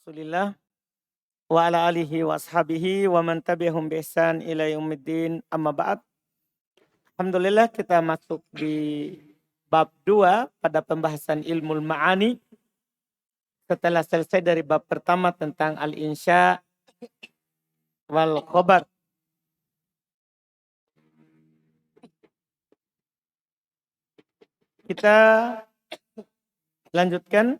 Rasulillah wa ala alihi wa ashabihi wa man tabi'ahum bi ihsan ila yaumiddin amma ba'd. Alhamdulillah kita masuk di bab 2 pada pembahasan ilmu ma'ani. Setelah selesai dari bab pertama tentang al-insya wal khobar. Kita lanjutkan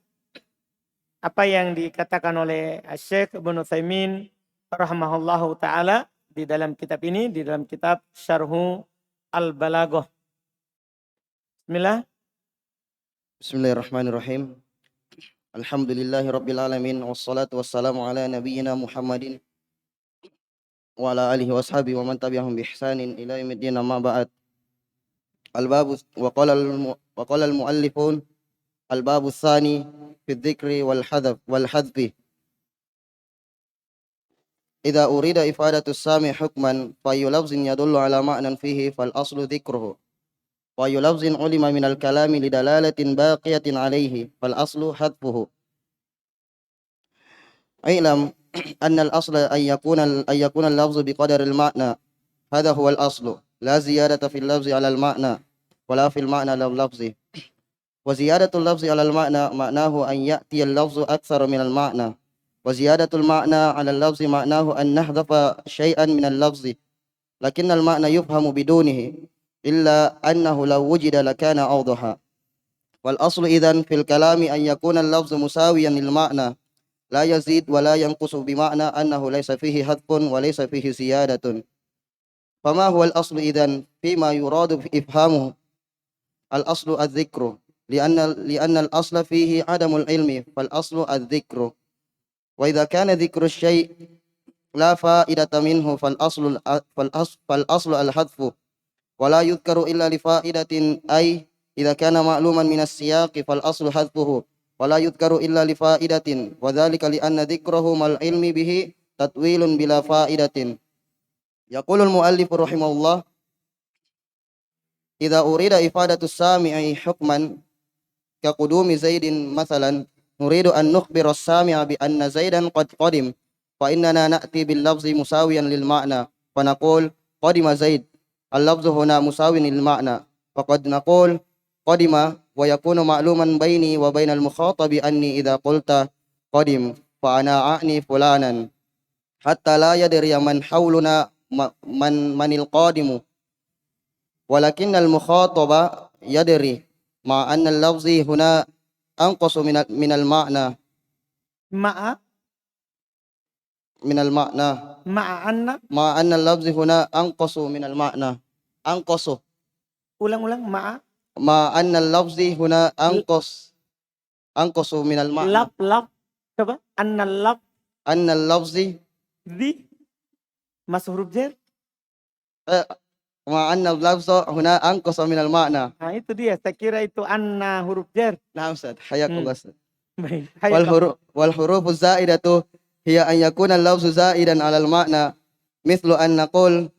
apa yang dikatakan oleh Syekh Ibnu Utsaimin rahimahullahu taala di dalam kitab ini, di dalam kitab Syarhu Al-Balaghah. Bismillah. Bismillahirrahmanirrahim. Alhamdulillahi rabbil alamin wassalatu wassalamu ala nabiyyina Muhammadin wa ala alihi washabihi wa man tabi'ahum bi ihsanin ila yaumiddin amma ba'd. Al-babu wa qala al-muallifun al-babu tsani fi dzikri wal hadfi. Idza urida ifadatu as-sami hukman fa yulafzin yadullu ala ma'nan fihi fal aslu dzikruhu wa yulafzin ulima min al-kalami lidalalatin baqiyatin alayhi fal aslu hadfuhu. I'lam anna al-asla an yakuna al-lafzu biqadari al-ma'na. Hadha huwa al-aslu. La ziyadata fil lafzi 'ala al-ma'na wa la fil ma'na 'ala al-lafzi. Wa ziyadatu al-lafzi 'ala al-ma'na ma'nahu an ya'ti al-lafzu akthara min al-ma'na. Wa ziyadatu al-ma'na 'ala al-lafzi ma'nahu an nahdhafa shay'an min al-lafzi. Lakin al-ma'na yufhamu bidunihi illa annahu law wujida lakana awdaha. Wal aslu idhan fil kalami an yakuna al-lafzu musawiyan lil ma'na. La yazid wa la yanqusu bima'na annahu laysa fihi hadfun wa laysa fihi ziyadatun. Fama huwa al-aslu idhan fima yuradu ifhamuhu? Al-aslu adh-dhikru li'anna al-asla fihi adamul ilmi fal aslu adh-dhikru. Wa idha kana dhikru syai' la fa'idata minhu fal aslu al-hadfu wa la yudhkaru illa li fa'idatin ay idha kana ma'luman min as-siyaqi fal aslu hadfuhu wa la yudhkaru illa li fa'idatin wa dhalika li anna dhikrahu mal ilmi bihi tatwilun bila fa'idatin. Yaqulul muallif rahimahullah idza urida ifadatu sami'i hukman ka qudumi zaidin mathalan nuridu an nukhbira as-sami'a bi anna zaidan qad qadim fa innana na'ti bil lafzi musawiyan lil ma'na fa naqul qadima zaid. Al-lafzu huna musawin lil ma'na faqad naqul qadima wa yakunu ma'luman baini wa bainal mukhatabi anni idza qulta qadim fa ana a'ni fulanan hatta la yadri man hawluna manil qadimu walakinnal mukhataba yadri ma anna al-lafzi huna anqasu minal ma'na minal ma'na ma anna al-lafzi huna anqasu minal ma'na anqasu Ulang-ulang ma anna al-lafzi huna anqasu minal ma'na laf coba anna al-lafzi di masuk huruf jar. ma anna al-lafza huna anqasu minal ma'na. Nah itu dia, saya kira itu anna huruf jar. Nah Ustaz, hayakallah Ustaz. Baik. Wal hurufu zaidatu hiya an yakuna al-lafzu zaidan 'ala al-ma'na mithlu an naqul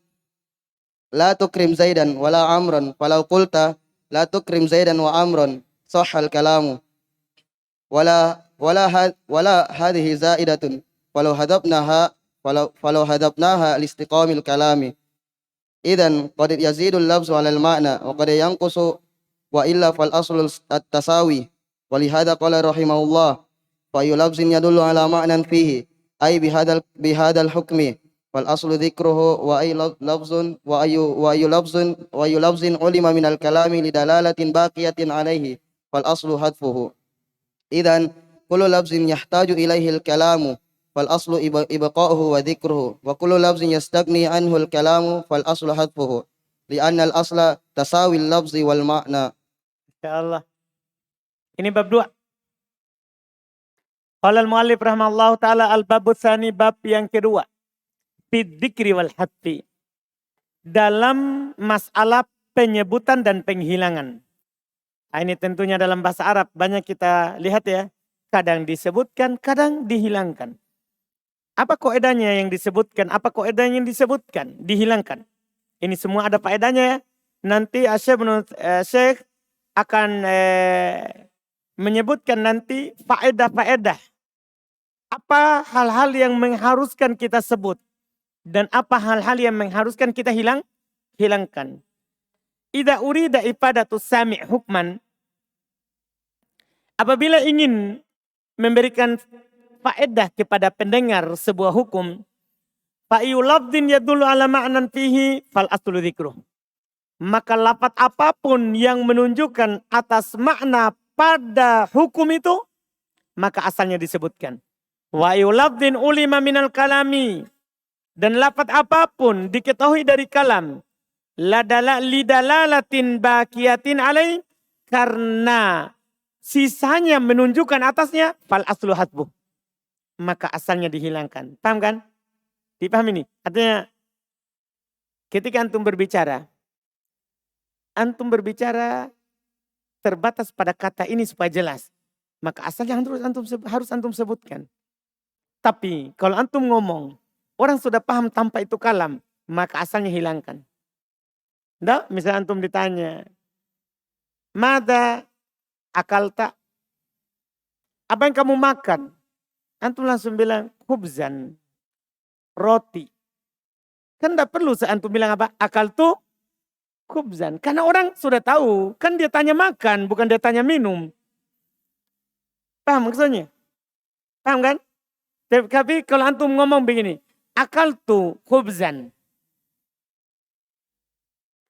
la tukrim zaidan wala amran falau qulta la tukrim zaidan wa amran sahha al-kalamu wala hadhihi zaidatun falau hadabnaha li-istiqamil kalami idzan qad yazidu al-lafzu 'ala al-ma'na wa qad yanqusu wa illa fal aslu at-tasawi wa li hadha qala rahimahullah fa yulafzin yadullu 'ala ma'nan fihi ay bihadal hukmi wal aslu dhikruhu wa ay lafzun wa ayu lafzin ulima minal kalami lidalalatin baqiyatin alayhi fal aslu hadfuhu. Idzan kullu lafzin yahtaju ilayhi al-kalamu fal aslu ibqa'uhu wa dhikruhu wa kullu lafzin yastagni anhu al-kalamu fal aslu hadfuhu li'anna al-asla tasawi al-lafzi wal ma'na. Insyaallah. Ini bab 2. Qala al-muallif rahimahullahu taala al-babu tsani, bab yang kedua. Fi dzikri wal hadfi. Dalam masalah penyebutan dan penghilangan. Nah, ini tentunya dalam bahasa Arab banyak kita lihat ya. Kadang disebutkan, kadang dihilangkan. Apa kaedahnya yang disebutkan, apa kaedahnya yang disebutkan, dihilangkan. Ini semua ada faedahnya ya. Nanti Syekh akan menyebutkan nanti faedah-faedah Apa hal-hal yang mengharuskan kita sebut dan apa hal-hal yang mengharuskan kita hilangkan. Idza urida ifadatu sami' hukman, apabila ingin memberikan faedah kepada pendengar sebuah hukum, fa yulafdin yadullu ala ma'nan fihi fal aslu dzikruh. Maka lafaz apapun yang menunjukkan atas makna pada hukum itu, maka asalnya disebutkan. Wa yulafdin ulima minal kalami, dan lafaz apapun diketahui dari kalam, lidalalatin baqiyatin alai, karena sisanya menunjukkan atasnya, fal aslu hasbuh, maka asalnya dihilangkan. Paham kan? Dipahami ini? Artinya ketika antum berbicara terbatas pada kata ini supaya jelas, maka asalnya harus antum sebutkan. Tapi kalau antum ngomong, orang sudah paham tanpa itu kalam, maka asalnya hilangkan. Nggak? Misalnya antum ditanya, mada akal tak? Apa yang kamu makan? Antum langsung bilang, khubzan, roti. Kan tidak perlu antum bilang apa? Akal tuh khubzan. Karena orang sudah tahu, kan dia tanya makan, bukan dia tanya minum. Paham maksudnya? Paham kan? Tapi kalau antum ngomong begini, akal tuh khubzan.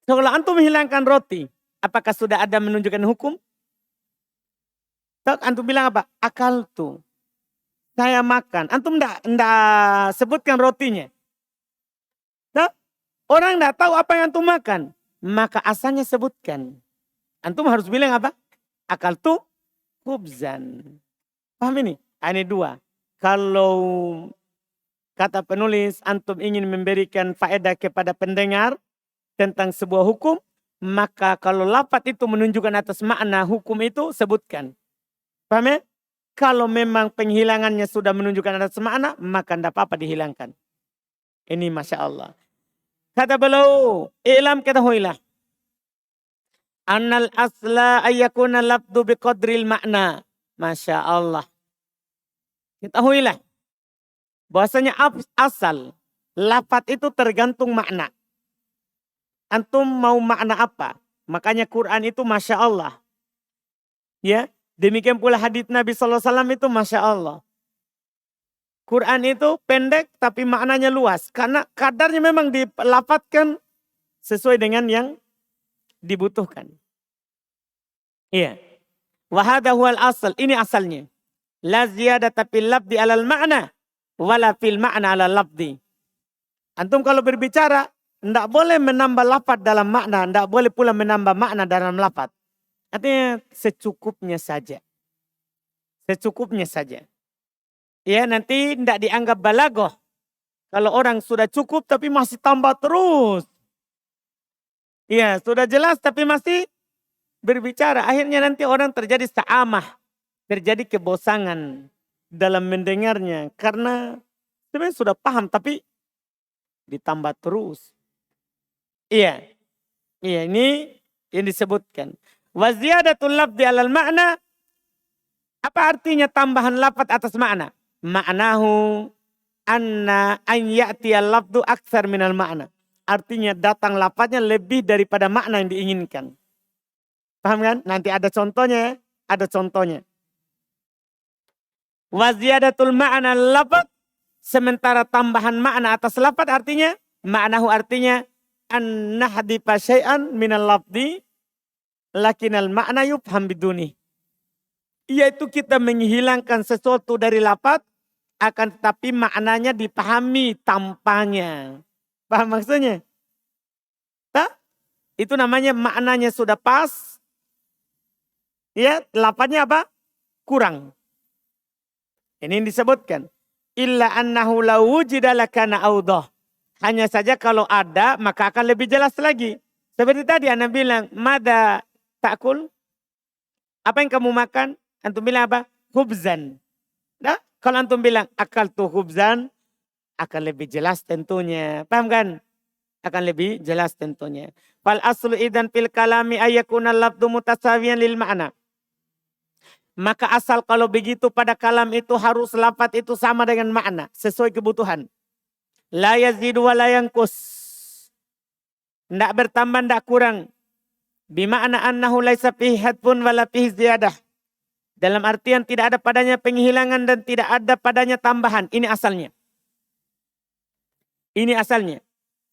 Kalau antum menghilangkan roti, apakah sudah ada menunjukkan hukum? Antum bilang apa? Akal tuh. Saya makan. Antum enggak sebutkan rotinya. Orang enggak tahu apa yang antum makan. Maka asalnya sebutkan. Antum harus bilang apa? Akal tuh khubzan. Paham ini? Ini dua. Kalau kata penulis, antum ingin memberikan faedah kepada pendengar tentang sebuah hukum, maka kalau lafaz itu menunjukkan atas makna hukum itu, sebutkan. Paham ya? Kalau memang penghilangannya sudah menunjukkan atas makna, maka tidak apa-apa dihilangkan. Ini Masya Allah. Kata beliau, i'lam ketahuilah. Annal asla ayyakuna labdu biqadril makna. Masya Allah. Ketahuilah. Bahwasanya asal, lafaz itu tergantung makna. Antum mau makna apa? Makanya Quran itu Masya Allah. Ya, demikian pula hadits Nabi SAW itu Masya Allah. Quran itu pendek tapi maknanya luas. Karena kadarnya memang dilafadzkan sesuai dengan yang dibutuhkan. Iya. Wahada huwal asal. Ini asalnya. La ziyadata fil lafdi alal ma'na. Wala fil ma'na alal lafdi. Antum kalau berbicara, tidak boleh menambah lafaz dalam makna. Tidak boleh pula menambah makna dalam lafaz. Artinya secukupnya saja. Secukupnya saja. Ya, nanti tidak dianggap balagoh. Kalau orang sudah cukup tapi masih tambah terus. Ya, sudah jelas tapi masih berbicara. Akhirnya nanti orang terjadi sa'amah. Terjadi kebosangan dalam mendengarnya. Karena sebenarnya sudah paham tapi ditambah terus. Iya. Iya, ini yang disebutkan. Wa ziyadatul lafzi alal makna. Apa artinya tambahan lafaz atas makna? Ma'nahu anna an ya'tiyal lafdu aktsar minal makna. Artinya datang lafaznya lebih daripada makna yang diinginkan. Paham kan? Nanti ada contohnya, ada contohnya. Wa ziyadatul ma'na lafaz, sementara tambahan makna atas lafaz artinya, ma'nahu artinya an nahdifa syai'an minal lafdi lakinal makna yufham biduni. Yaitu kita menghilangkan sesuatu dari lafaz, akan tetapi maknanya dipahami tampaknya. Paham maksudnya? Tak? Itu namanya maknanya sudah pas. Ya, lafaznya apa? Kurang. Ini yang disebutkan. Illa annahu law wujida lakana awdah. Hanya saja kalau ada maka akan lebih jelas lagi. Seperti tadi Anda bilang, mada ta'kul? Apa yang kamu makan? Antum bilang apa? Khubzan. Nah, kalau antum bilang akal tuh khubzan, akan lebih jelas tentunya. Paham kan? Akan lebih jelas tentunya. Fal aslu idan fil kalami ayyakuna lafdu mutasawiyan lil ma'na. Maka asal kalau begitu pada kalam itu harus lafaz itu sama dengan makna. Sesuai kebutuhan. La yazidu wa la yanqus. Tidak bertambah, tidak kurang. Bima'na annahu laisa fihi hadfun wa la fihi ziyadah. Dalam artian tidak ada padanya penghilangan dan tidak ada padanya tambahan. Ini asalnya. Ini asalnya.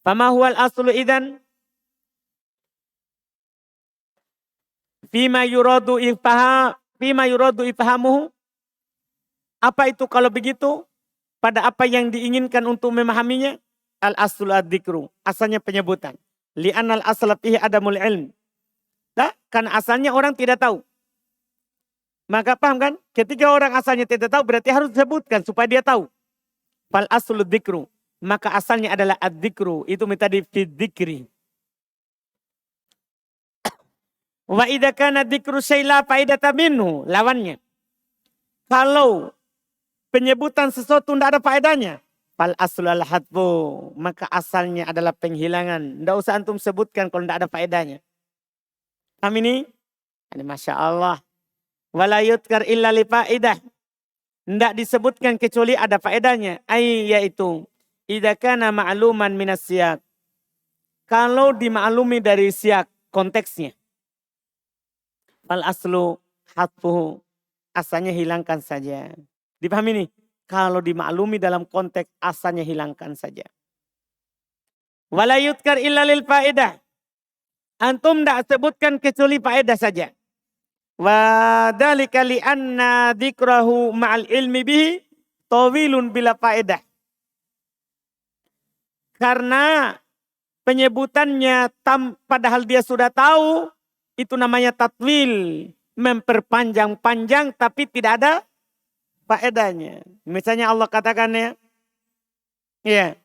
Fama huwal aslu idzan fima yuradu ifhamuhu. Apa itu kalau begitu? Pada apa yang diinginkan untuk memahaminya? Al aslu ad-dzikru. Asalnya penyebutan. Li'anal asla fihi adamul ilm. Nah, karena asalnya orang tidak tahu. Maka paham kan? Ketika orang asalnya tidak tahu berarti harus disebutkan supaya dia tahu. Fal aslu dzikru. Maka asalnya adalah ad-dzikru. Itu metode fi dzikri. Wa idza kana dzikru syai'la faidata minhu. Lawannya. Kalau penyebutan sesuatu tidak ada faedahnya. Fal aslu al-hadfu. Maka asalnya adalah penghilangan. Tidak usah antum sebutkan kalau tidak ada faedahnya. Paham ini? Ini Masya Allah. Wala yudkar illa li faedah. Tidak disebutkan kecuali ada faedahnya. Yaitu. Idza kana ma'luman minas siyak. Kalau dimaklumi dari siyak. Konteksnya. Fal aslu hadfuhu. Asalnya hilangkan saja. Dipahami ini? Kalau dimaklumi dalam konteks asalnya hilangkan saja. Wala yudkar illa lil faedah. Antum tidak sebutkan kecuali faedah saja. Wa dzalika li anna dzikrahu ma'al ilmi bihi tawilun bila faedah. Karena penyebutannya padahal dia sudah tahu, itu namanya tatwil, memperpanjang-panjang tapi tidak ada faedahnya. Misalnya Allah katakan ya,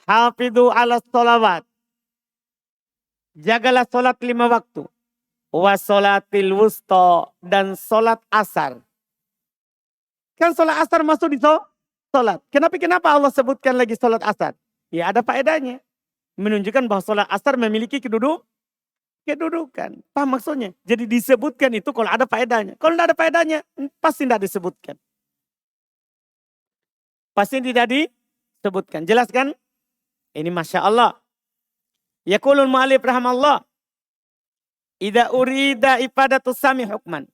hafidhu ala sholawat. Jagalah sholat 5 waktu. Wa sholatil wusta, dan sholat asar. Kan sholat asar masuk di sholat. Kenapa Allah sebutkan lagi sholat asar? Ya ada faedahnya. Menunjukkan bahwa sholat asar memiliki kedudukan. Paham maksudnya? Jadi disebutkan itu kalau ada faedahnya. Kalau tidak ada faedahnya, pasti tidak disebutkan. Pasti tidak disebutkan. Jelas kan? Ini Masya Allah. Yaqulul mu'alif rahimallah. Idza urida ifadatus sami hukman.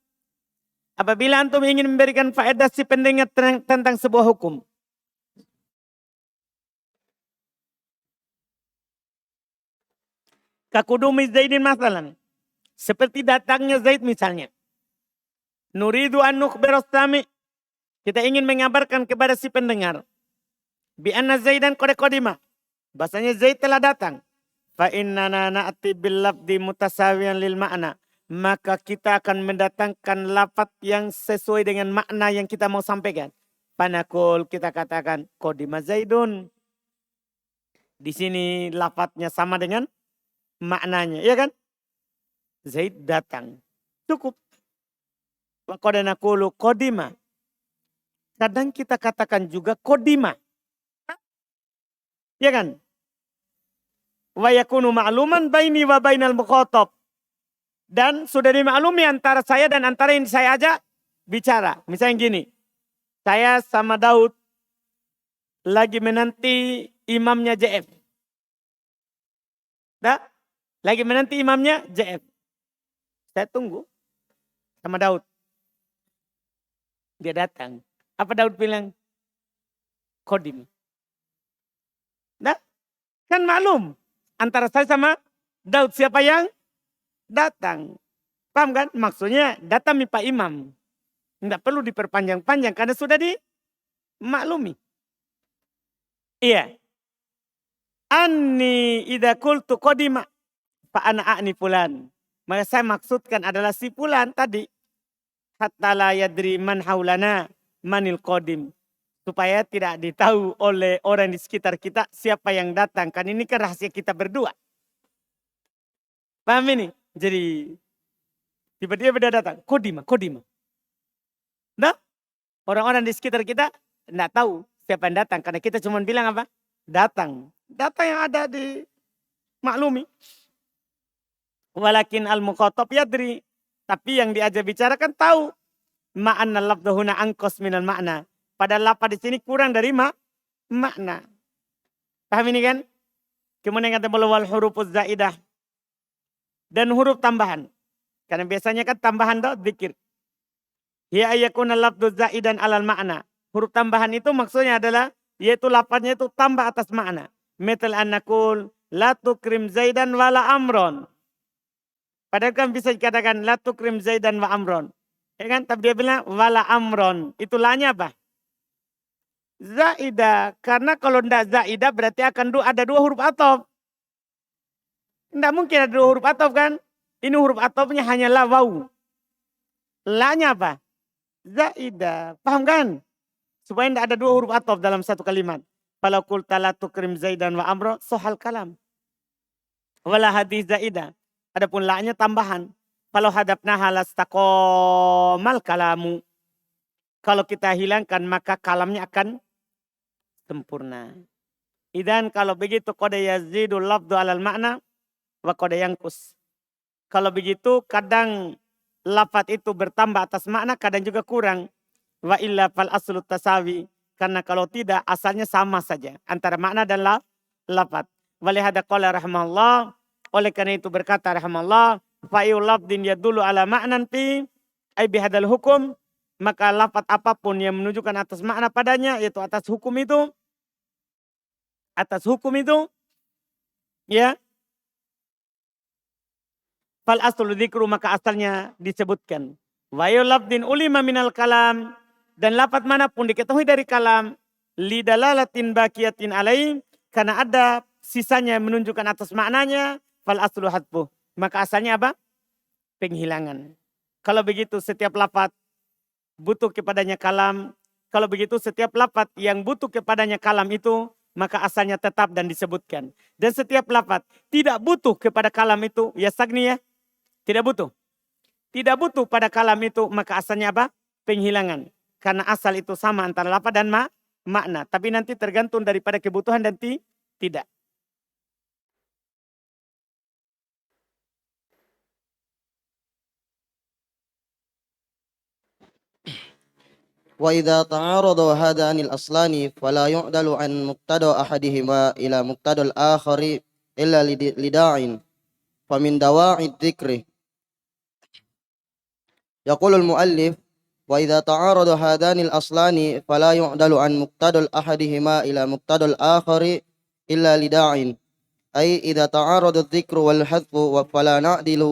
Apabila antum ingin memberikan faedah si pendengar tentang sebuah hukum. Kakudumi Zaidin masalan. Seperti datangnya Zaid misalnya. Nuridu an nukhbiras sami. Kita ingin mengabarkan kepada si pendengar. Bi anna Zaidan qad qadima. Bahasanya Zaid telah datang. Fa innana na'ti bil lafzi mutasawiyan lil ma'na. Maka kita akan mendatangkan lafaz yang sesuai dengan makna yang kita mau sampaikan. Panakul kita katakan qadima Zaidun. Di sini lafaznya sama dengan maknanya, iya kan? Zaid datang. Cukup. Wa qad naqulu qadima. Kadang kita katakan juga qadima. Iya kan? Wa yakunu ma'luman baini wa bainal mukhatab. Dan sudah dimaklumi antara saya dan antara yang saya ajak bicara. Misalnya gini. Saya sama Daud lagi menanti imamnya JF. Lagi menanti imamnya JF. Saya tunggu sama Daud. Dia datang. Apa Daud bilang? Qadim. Kan maklum. Antara saya sama Daud siapa yang datang. Paham kan? Maksudnya datang Pak Imam. Tidak perlu diperpanjang-panjang karena sudah dimaklumi. Iya. Anni idza qultu qadima fa ana a'ni fulan. Maka saya maksudkan adalah si fulan tadi. Hatta la yadri man haulana manil qadim. Supaya tidak ditahu oleh orang di sekitar kita siapa yang datang. Kan ini kan rahasia kita berdua. Paham ini? Jadi tiba-tiba dia datang. Qadima. Nah, orang-orang di sekitar kita tidak tahu siapa yang datang. Karena kita cuma bilang apa? Datang. Data yang ada di maklumi. Walakin al-mukhatab yadri. Tapi yang diajak bicara kan tahu. Ma'anna lafdhu huna angkos minal makna. Pada lafaz di sini kurang dari makna. Paham ini kan? Kemudian kata beliau wal hurufuz zaidah. Dan huruf tambahan. Karena biasanya kan tambahan dzikir. Ya ayakuna lafdhu zaidan alal makna. Huruf tambahan itu maksudnya adalah yaitu lafaznya itu tambah atas makna. Metal anakul la tukrim zaidan wala amron. Padahal kan bisa dikatakan la tukrim zaidan wa amron. Ya kan? Tapi dia bilang wala amron. Itu lanya apa? Zaidah. Karena kalau tidak zaidah berarti akan ada dua huruf ataf. Tidak mungkin ada dua huruf ataf kan? Ini huruf atafnya hanya la waw. Lanya apa? Zaidah. Paham kan? Supaya tidak ada dua huruf ataf dalam satu kalimat. Kalau qulta la tukrim zaidan wa amron sohal kalam. Wala hadis zaidah. Adapun la-nya tambahan. Kalau hadapna halastaqomal kalamu. Kalau kita hilangkan maka kalamnya akan sempurna. Idan kalau begitu qad yazidul lafdhu alal makna wa qad yanqus. Kalau begitu kadang lafaz itu bertambah atas makna, kadang juga kurang. Wa illa fal aslu tasawi. Karena kalau tidak asalnya sama saja antara makna dan lafaz. Walihada qala rahimahullah. Oleh karena itu berkata rahimahullah, fa'iu lafdin yadullu ala ma'nan fi ay bihadal hukum, maka lafaz apapun yang menunjukkan atas makna padanya, yaitu atas hukum itu, ya, fal aslu dzikru, maka asalnya disebutkan. Wa'iu lafdin ulima minal kalam, dan lafaz manapun diketahui dari kalam, lidalalatin baqiyatin alaih, karena ada sisanya menunjukkan atas maknanya, fal aslu hadfuh. Maka asalnya apa? Penghilangan. Kalau begitu setiap lafaz butuh kepadanya kalam. Kalau begitu setiap lafaz yang butuh kepadanya kalam itu, maka asalnya tetap dan disebutkan. Dan setiap lafaz tidak butuh kepada kalam itu, ya sagni ya. Tidak butuh. Tidak butuh pada kalam itu, maka asalnya apa? Penghilangan. Karena asal itu sama antara lafaz dan makna. Tapi nanti tergantung daripada kebutuhan dan tidak. وإذا تعارض هذان الأصلان فلا يعدل عن مقتضى أحدهما إلى مقتضى الآخر إلا لداع فمن دواعي الذكر. يقول المؤلف وإذا تعارض هذان الأصلان فلا يعدل عن مقتضى أحدهما إلى مقتضى الآخر إلا لداع، أي إذا تعارض الذكر والحذف فلا نعدل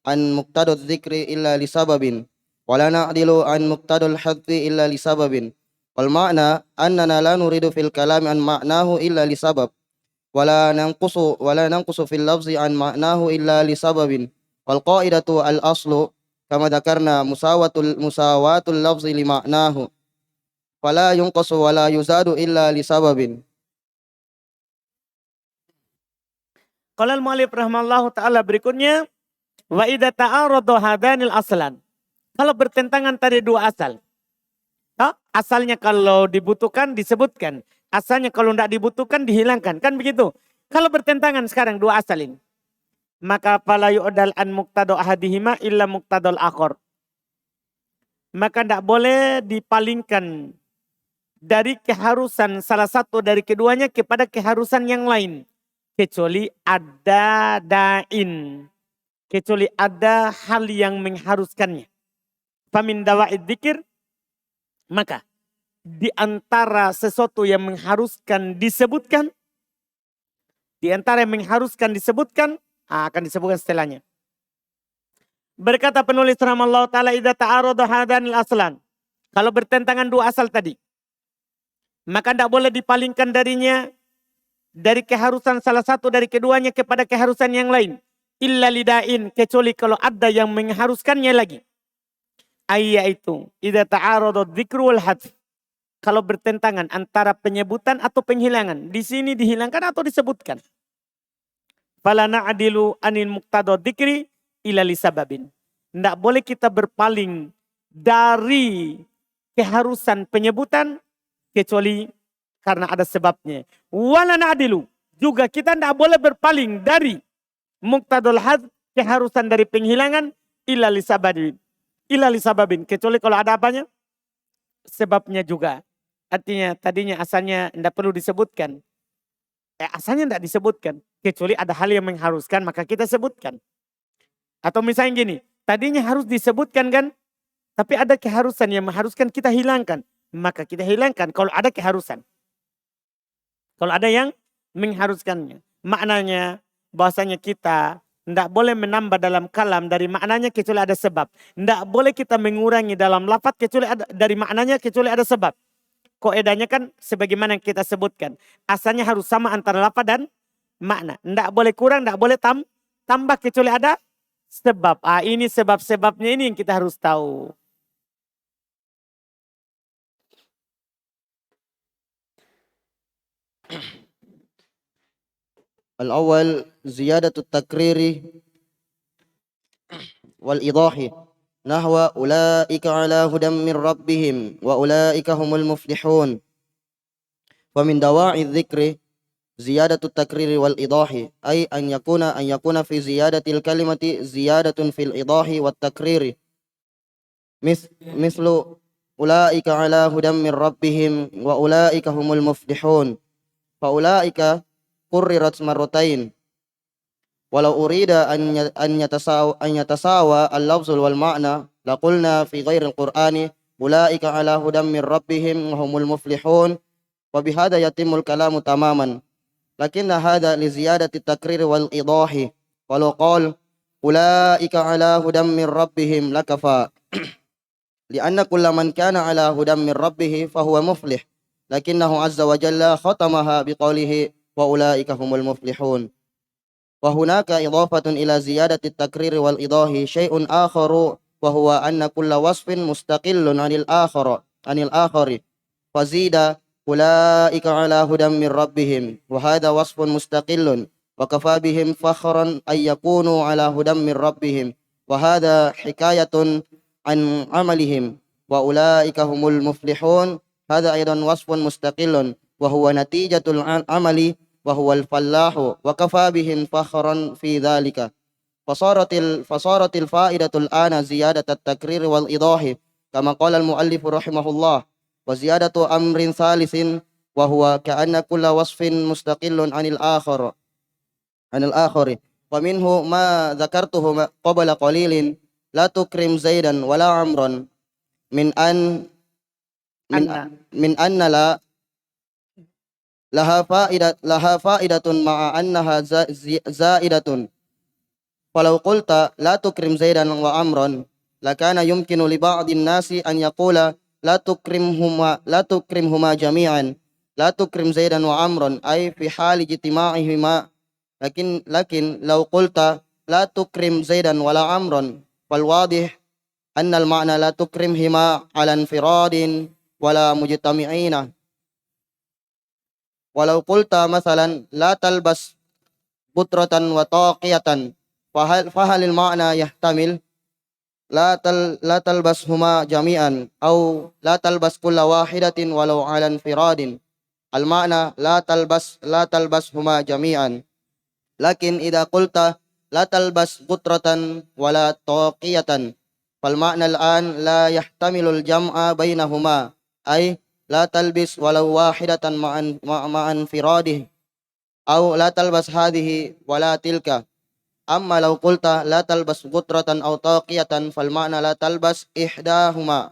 عن مقتضى الذكر إلا لسبب ولا نعدل عن مقتضى الحذف إلا لسبب. والمعنى أننا لا نريد في الكلام عن معناه إلا لسبب ولا ننقص في اللفظ عن معناه إلا لسبب. والقاعدة الأصل كما ذكرنا مساواة اللفظ لمعناه فلا ينقص ولا يزاد إلا لسبب. Qala al-mu'allif rahimallahu ta'ala berikutnya, wa idza ta'arada hadanil aslan. Kalau bertentangan tadi dua asal. Asalnya kalau dibutuhkan disebutkan. Asalnya kalau tidak dibutuhkan dihilangkan. Kan begitu. Kalau bertentangan sekarang dua asal ini. Maka fala yu'dal an muqtado ahadihima illa muqtadol akhor. Maka tidak boleh dipalingkan dari keharusan salah satu dari keduanya kepada keharusan yang lain. Kecuali ada dain. Kecuali ada hal yang mengharuskannya. Famin dawa'id dzikir, maka di antara sesuatu yang mengharuskan disebutkan, di antara yang mengharuskan disebutkan, akan disebutkan setelahnya. Berkata penulis rahimahullah ta'ala, idza ta'arada hadanil aslan. Kalau bertentangan dua asal tadi, maka tidak boleh dipalingkan darinya, dari keharusan salah satu dari keduanya kepada keharusan yang lain. Illa lidain, kecuali kalau ada yang mengharuskannya lagi. Yaitu idza ta'arada dzikru wal hadf. Kalau bertentangan antara penyebutan atau penghilangan, di sini dihilangkan atau disebutkan. Fala na'dilu anil muqtada dzikri illa lisababin. Tidak boleh kita berpaling dari keharusan penyebutan kecuali karena ada sebabnya. Wala na'dilu, juga kita tidak boleh berpaling dari muqtadul hadf, keharusan dari penghilangan illa lisababin. illa li sababin. Kecuali kalau ada apanya? Sebabnya juga. Artinya tadinya asalnya tidak perlu disebutkan. Asalnya tidak disebutkan. Kecuali ada hal yang mengharuskan maka kita sebutkan. Atau misalnya gini, tadinya harus disebutkan kan? Tapi ada keharusan yang mengharuskan kita hilangkan. Maka kita hilangkan kalau ada keharusan. Kalau ada yang mengharuskannya. Maknanya bahwasanya kita tidak boleh menambah dalam kalam dari maknanya kecuali ada sebab. Tidak boleh kita mengurangi dalam lafaz kecuali ada dari maknanya kecuali ada sebab. Koedanya kan sebagaimana yang kita sebutkan. Asalnya harus sama antara lafaz dan makna. Tidak boleh kurang, tidak boleh tambah kecuali ada sebab. Ini sebab-sebabnya ini yang kita harus tahu. الأول زيادة التكرير والإيضاح نحو أولئك على هدى من ربهم وأولئك هم المفلحون. ومن دواعي الذكر زيادة التكرير والإيضاح، أي أن يكون في زيادة الكلمة زيادة في الإيضاح والتكرير، مثل أولئك على هدى من ربهم وأولئك هم المفلحون. فأولئك كررت مرتين، ولو أريد أن يتساوى اللفظ والمعنى لقلنا في غير القرآن أولئك على هدى من ربهم وهم المفلحون، وبهذا يتم الكلام تماما. لكن هذا لزيادة التكرير والإيضاح، ولو قال أولئك على هدى من ربهم لكفى، لأن كل من كان على هدى من ربه فهو مفلح، لكنه عز وجل ختمها بقوله وأولئك هم المفلحون. وهناك إضافة إلى زيادة التكرير والإيضاح شيء آخر، وهو أن كل وصف مستقل عن الآخر فزيد أولئك على هدى من ربهم، وهذا وصف مستقل وكفى بهم فخرا أن يكونوا على هدى من ربهم، وهذا حكاية عن عملهم. وأولئك هم المفلحون هذا أيضا وصف مستقل وهو نتيجة العمل وهو الفلاح، وكفى بهم فخرا في ذلك. فصارت الفائدة الآن زيادة التكرير والإيضاح كما قال المؤلف رحمه الله. وزيادة أمر ثالث وهو كأن كل وصف مستقل عن الآخر، ومنه ما ذكرته قبل قليل لا تكرم زيدا ولا عمرا، من أن لا لها فائدة مع أنها زائدة. فلو قلت لا تكرم زيدا وعمرا لكان يمكن لبعض الناس أن يقول لا تكرمهما جميعا، لا تكرم زيدا وعمرا أي في حال اجتماعهما. لكن لو قلت لا تكرم زيدا ولا عمرا فالواضح أن المعنى لا تكرمهما على انفراد ولا مجتمعين. ولو قلت مثلا لا تلبس بطرة وطاقية فهل المعنى يحتمل لا تلبسهما جميعا أو لا تلبس كل واحدة ولو على انفراد؟ المعنى لا تلبسهما جميعا. لكن إذا قلت لا تلبس بطرة ولا طاقية فالمعنى الآن لا يحتمل الجمع بينهما، أي لا تلبس ولو واحدة مع انفراده، أو لا تلبس هذه ولا تلك. أما لو قلت لا تلبس بطرة أو طاقية فالمعنى لا تلبس إحداهما،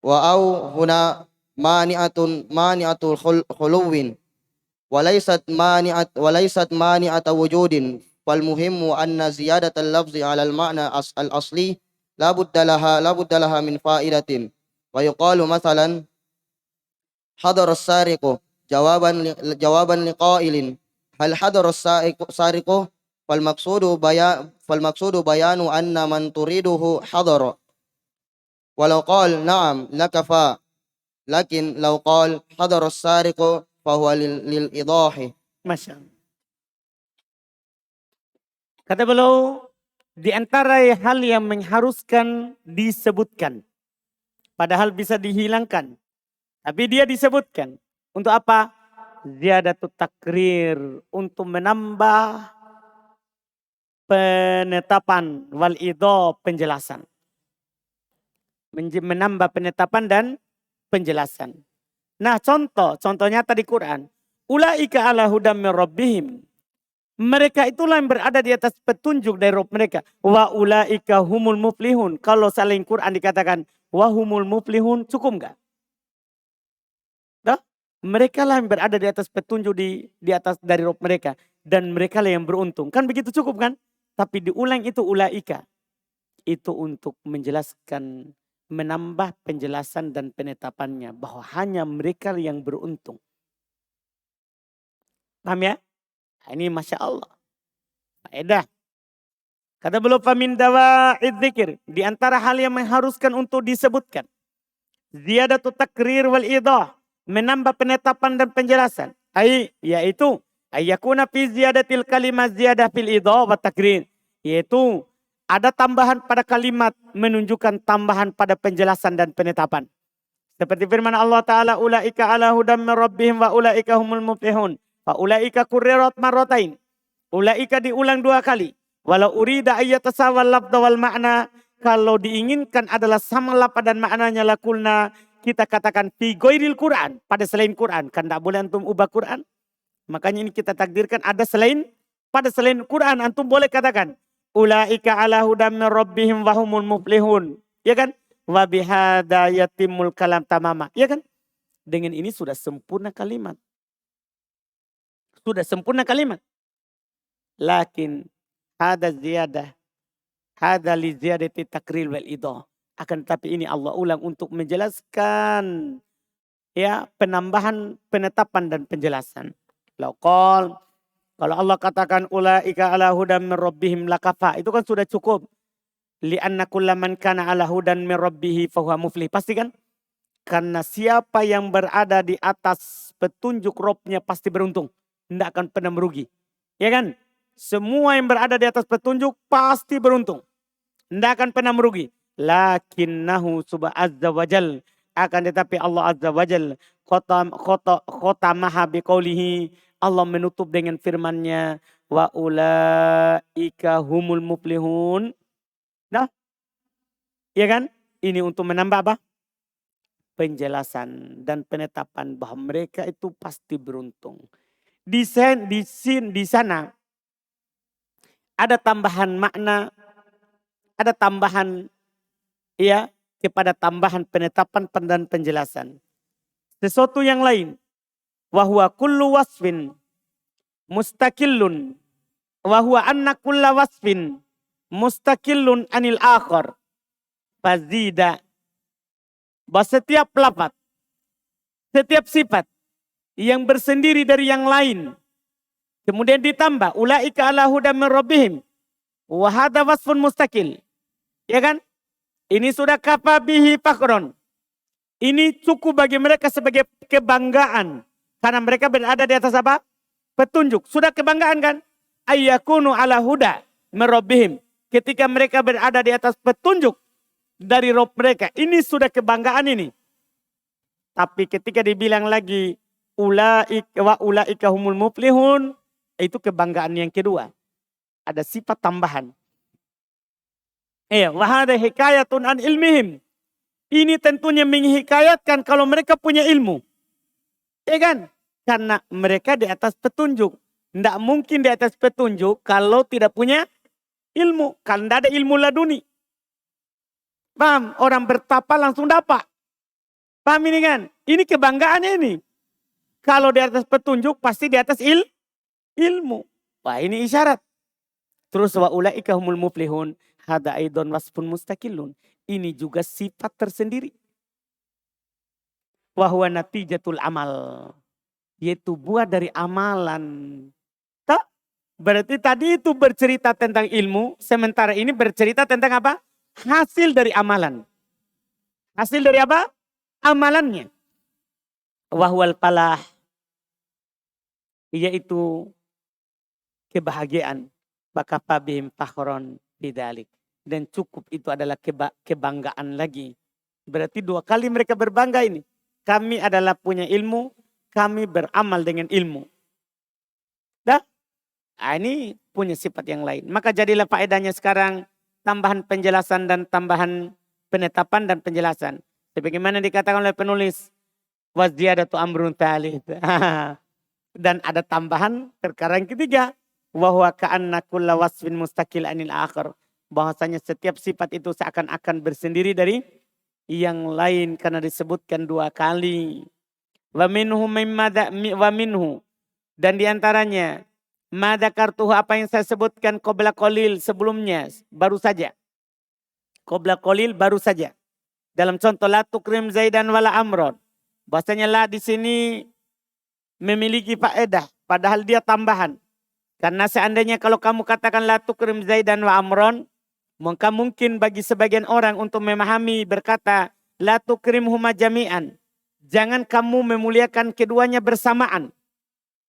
أو هنا مانعة خلو وليست مانعة وجود. فالمهم أن زيادة اللفظ على المعنى الأصلي لا بد لها من فائدة. ويقال مثلا حضر السارق جوابا لقائل هل حضر السارق؟ فالمقصود بيان أن من تريده حضر. ولو قال نعم لكفى، لكن لو قال حضر السارق فهو للإيضاح. Masya Allah. Kata beliau, di antara hal yang mengharuskan disebutkan. Padahal bisa dihilangkan. Tapi dia disebutkan. Untuk apa? Ziyadatut takrir. Untuk menambah penetapan wal idho penjelasan. menambah penetapan dan penjelasan. Nah contohnya tadi Quran. Ulaika ala hudam min rabbihim. Mereka itulah yang berada di atas petunjuk dari Rabb mereka. Wa ulaika humul muflihun. Kalau selain Quran dikatakan wa humul muflihun, cukup enggak? Dah? Mereka lah yang berada di atas petunjuk di atas dari Rabb mereka. Dan mereka lah yang beruntung. Kan begitu cukup kan? Tapi diulang itu ulaika. Itu untuk menjelaskan, menambah penjelasan dan penetapannya. Bahwa hanya mereka yang beruntung. Paham ya? Ini Masya Allah. Faedah. Kata beliau famin dawa'id dzikir. Di antara hal yang mengharuskan untuk disebutkan. Ziyadatu takrir wal idah. Menambah penetapan dan penjelasan. Yaitu. Ayyakuna fi ziyadatil kalimat ziyadah fil idah wa takrir. Yaitu. Ada tambahan pada kalimat. Menunjukkan tambahan pada penjelasan dan penetapan. Seperti firman Allah Ta'ala. Ulaika ala hudam min rabbihim wa ulaika humul muflihun. Ulaika kurrirat marratain. Ulaika diulang 2 kali. Walau urida ayyatasawal lafdha wal makna. Kalau diinginkan adalah sama lafaz dan maknanya lakulna. Kita katakan fi ghairil Quran. Pada selain Quran. Kan tak boleh antum ubah Quran. Makanya ini kita takdirkan ada selain. Pada selain Quran antum boleh katakan. Ulaika ala hudam min rabbihim wa humul muflihun. Ya kan? Wa bihada yatimul kalam tamama. Ya kan? Dengan ini sudah sempurna kalimat. Sudah sempurna kalimat. Lakin hada ziyadah. Hada li ziyadati takril wal idah. Akan tetapi ini Allah ulang untuk menjelaskan ya penambahan, penetapan dan penjelasan. Kalau Allah katakan ulaika ala hudan min rabbihim lakafa, itu kan sudah cukup. Li'anna kullaman kana ala hudan min rabbihi fahuwa muflih. Pasti kan? Karena siapa yang berada di atas petunjuk Rabbnya pasti beruntung. Tidak akan pernah merugi. Ya kan? Semua yang berada di atas petunjuk pasti beruntung. Tidak akan pernah merugi. Lakinnahu subhanahu azza wajal. Akan tetapi Allah azza wajal. Khotamaha biqaulihi. Allah menutup dengan firman-Nya. Wa ulaika humul muflihun. Nah. Ya kan? Ini untuk menambah apa? Penjelasan dan penetapan bahwa mereka itu pasti beruntung. Di sana ada tambahan makna, ada tambahan ya kepada tambahan penetapan dan penjelasan. Sesuatu yang lain, wahwa kullu wasfin mustaqillun, wahwa anna kulla wasfin mustaqillun anil akhar, fazida. Bahwa setiap lafaz, setiap sifat yang bersendiri dari yang lain. Kemudian ditambah. Ulaika ala hudam min rabbihim. Wa hadha wasfun mustaqil. Ya kan? Ini sudah kafabihi fakhron. Ini cukup bagi mereka sebagai kebanggaan. Karena mereka berada di atas apa? Petunjuk. Sudah kebanggaan kan? Ayyakunu ala huda min rabbihim. Ketika mereka berada di atas petunjuk dari Rabb mereka. Ini sudah kebanggaan ini. Tapi ketika dibilang lagi ulaika humul muflihun, itu kebanggaan yang kedua. Ada sifat tambahan. Wa hadha hikayatun an ilmihim. Ini tentunya menghikayatkan kalau mereka punya ilmu. Ya kan? Karena mereka di atas petunjuk. Tidak mungkin di atas petunjuk kalau tidak punya ilmu. Kalau tidak ada ilmu laduni. Paham? Orang bertapa langsung dapat. Paham ini kan? Ini kebanggaan ini. Kalau di atas petunjuk pasti di atas ilmu. Wah ini isyarat. Terus wa ulaika humul muflihun. Hada aidon wasfun mustaqillun. Ini juga sifat tersendiri. Wahwa natijatul amal. Yaitu buah dari amalan. Tak? Berarti tadi itu bercerita tentang ilmu. Sementara ini bercerita tentang apa? Hasil dari amalan. Hasil dari apa? Amalannya. Wahwal falah. Yaitu kebahagiaan. Bakafa bihim fakhron bidalik. Dan cukup itu adalah kebanggaan lagi. Berarti 2 kali mereka berbangga ini. Kami adalah punya ilmu. Kami beramal dengan ilmu. Dah? Ini punya sifat yang lain. Maka jadilah faedahnya sekarang. Tambahan penjelasan dan tambahan penetapan dan penjelasan. Sebagaimana dikatakan oleh penulis, waziyadatu amrun thalith. Dan ada tambahan perkara yang ketiga, wa huwa ka'anna kulla wasfin mustaqil anil akhar. Bahwasanya setiap sifat itu seakan-akan bersendiri dari yang lain karena disebutkan dua kali. Wa minhu dan diantaranya madzakartuhu apa yang saya sebutkan qabla qalil sebelumnya baru saja. Qabla qalil baru saja. Dalam contoh la tukrim Zaidan wala Amron. Bahwasanya la di sini memiliki faedah padahal dia tambahan. Karena seandainya kalau kamu katakan la tukrim Zaidan wa Amron, maka mungkin bagi sebagian orang untuk memahami berkata la tukrim huma jami'an. Jangan kamu memuliakan keduanya bersamaan.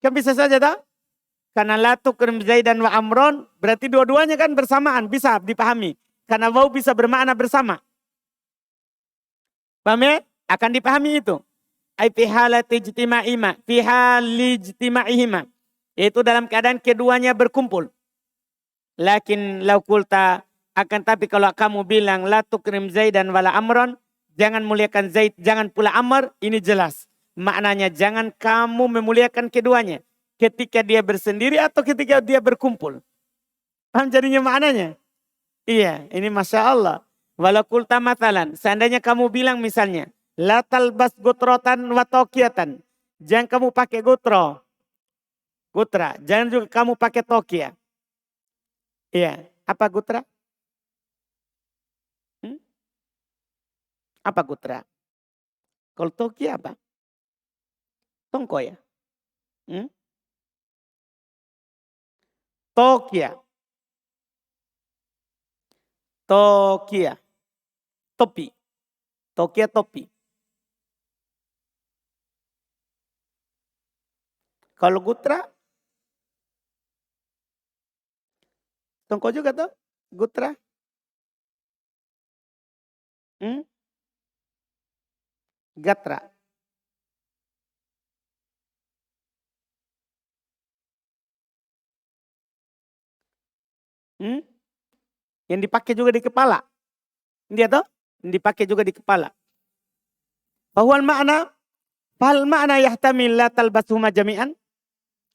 Kan bisa saja tak? Karena la tukrim Zaidan wa Amron berarti dua-duanya kan bersamaan, bisa dipahami. Karena wau bisa bermakna bersama. Paham ya? Akan dipahami itu. Ai fi halati ijtima'ihima. Yaitu dalam keadaan keduanya berkumpul. Lakin lau kulta akan tapi kalau kamu bilang la tukrim Zaidan wala Amron, jangan muliakan Zaid, jangan pula Amr, ini jelas. Maknanya jangan kamu memuliakan keduanya. Ketika dia bersendiri atau ketika dia berkumpul. Paham jadinya maknanya? Iya, ini Masya Allah. Walau kulta matalan, seandainya kamu bilang misalnya, la talbas gutrotan wa tokiyatan. Jangan kamu pakai gutra. Jangan juga kamu pakai tokia. Iya, apa gutra? Apa gutra? Kalau tokia apa? Tongko ya? Tokia. Topi. Tokia topi. Kalau gutra, tongko juga tuh, gutra. Gatra. Yang dipakai juga di kepala. Dia tuh, dipakai juga di kepala. Bahwa makna yahtamil la talbasuhuma jami'an.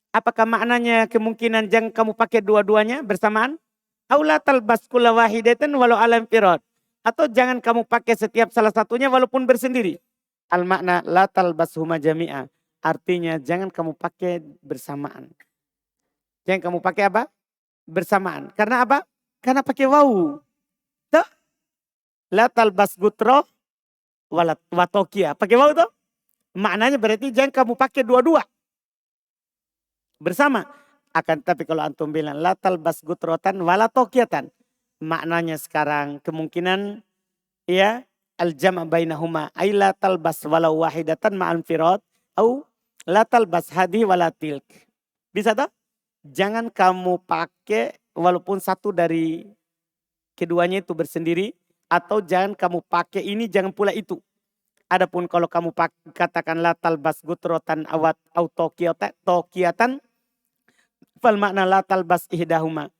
Apakah maknanya kemungkinan jangan kamu pakai dua-duanya bersamaan? Au la talbas kulla wahidatan walau alam firad. Atau jangan kamu pakai setiap salah satunya walaupun bersendiri. Al makna la talbasuhuma jami'a. Artinya jangan kamu pakai bersamaan. Jangan kamu pakai apa? Bersamaan. Karena apa? Karena pakai wawu. Tuh. La talbas gutro watokia. Pakai wawu tuh. Maknanya berarti jangan kamu pakai dua-dua. Bersama. Akan tapi kalau antum bilang la talbas gutrotan wala tokiatan. Maknanya sekarang kemungkinan ya al jama' bainahuma ay la talbas walau wahidatan ma'al firad au la talbas hadhi wala tilk. Bisa tak? Jangan kamu pakai walaupun satu dari keduanya itu bersendiri atau jangan kamu pakai ini jangan pula itu. Adapun kalau kamu katakan la talbas gutrotan awat au tokiatan fal makna la talbas ihdahuma.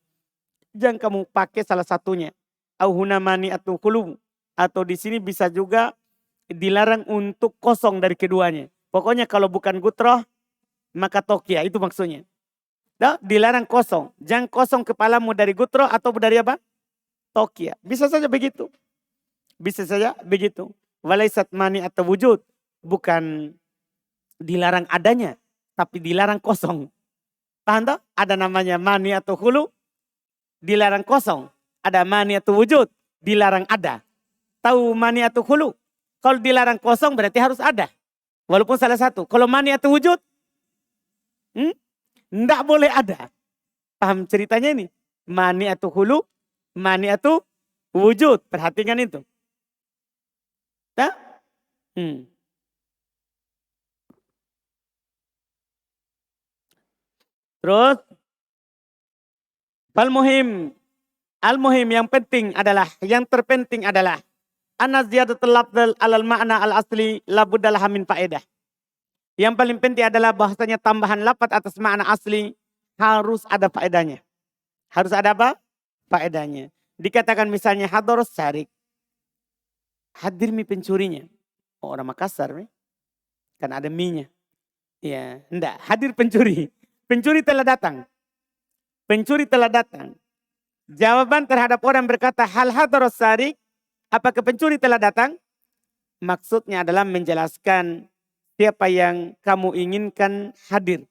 Jangan kamu pakai salah satunya. Au hunamani atau khulu. Atau di sini bisa juga dilarang untuk kosong dari keduanya. Pokoknya kalau bukan gutroh maka tokia itu maksudnya. Nah, dilarang kosong. Jangan kosong kepalamu dari gutroh atau dari apa? Tokia. Bisa saja begitu. Bisa saja begitu. Walaisat mani atau wujud. Bukan dilarang adanya. Tapi dilarang kosong. Paham tak? Ada namanya mani atau hulu, dilarang kosong. Ada mani atau wujud, dilarang ada. Tahu mani atau hulu? Kalau dilarang kosong berarti harus ada. Walaupun salah satu. Kalau mani atau wujud, enggak boleh ada. Paham ceritanya ini? Mani atau hulu, mani atau wujud. Perhatikan itu. Tak? Terus, al-muhim yang penting adalah, yang terpenting adalah, anna ziyadatul lafdhal alal ma'na al-asli labuddalah min faedah. Yang paling penting adalah bahasanya tambahan lafaz atas makna asli harus ada faedahnya. Harus ada apa? Faedahnya. Dikatakan misalnya hadorus syarik. hadir mi pencurinya. Oh, orang Makassar mi. Kan ada mi-nya. Ya, enggak, hadir pencuri. Pencuri telah datang. Pencuri telah datang. Jawaban terhadap orang berkata hal hadaros sarik, apakah pencuri telah datang? Maksudnya adalah menjelaskan siapa yang kamu inginkan hadir.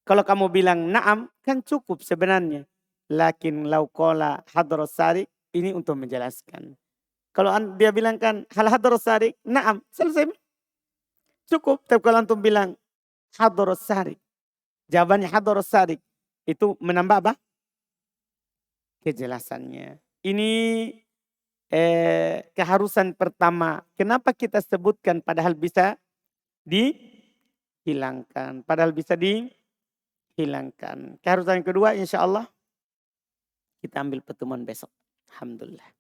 Kalau kamu bilang na'am, kan cukup sebenarnya. Lakin laukola hadaros sarik, ini untuk menjelaskan. Kalau dia bilang kan hal hadaros sarik, na'am, selesai. Cukup. Tapi kalau antum bilang hadaros sarik, jawabannya hadaros sarik, itu menambah apa? Kejelasannya. Ini keharusan pertama. Kenapa kita sebutkan padahal bisa dihilangkan. Padahal bisa dihilangkan. Keharusan kedua insya Allah kita ambil pertemuan besok. Alhamdulillah.